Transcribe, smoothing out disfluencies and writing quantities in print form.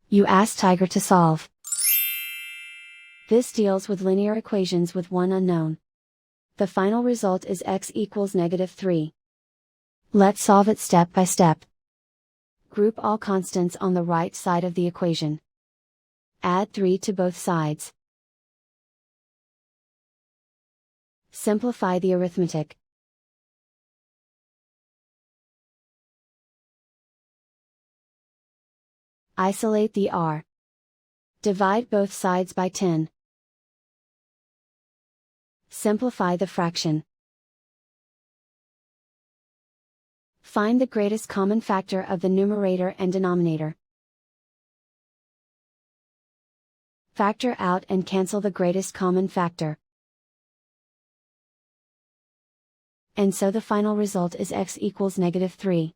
You ask Tiger to solve. This deals with linear equations with one unknown. The final result is x equals -3. Let's solve it step by step. Group all constants on the right side of the equation. Add 3 to both sides. Simplify the arithmetic. Isolate the r. Divide both sides by 10. Simplify the fraction. Find the greatest common factor of the numerator and denominator. Factor out and cancel the greatest common factor. And so the final result is x equals -3.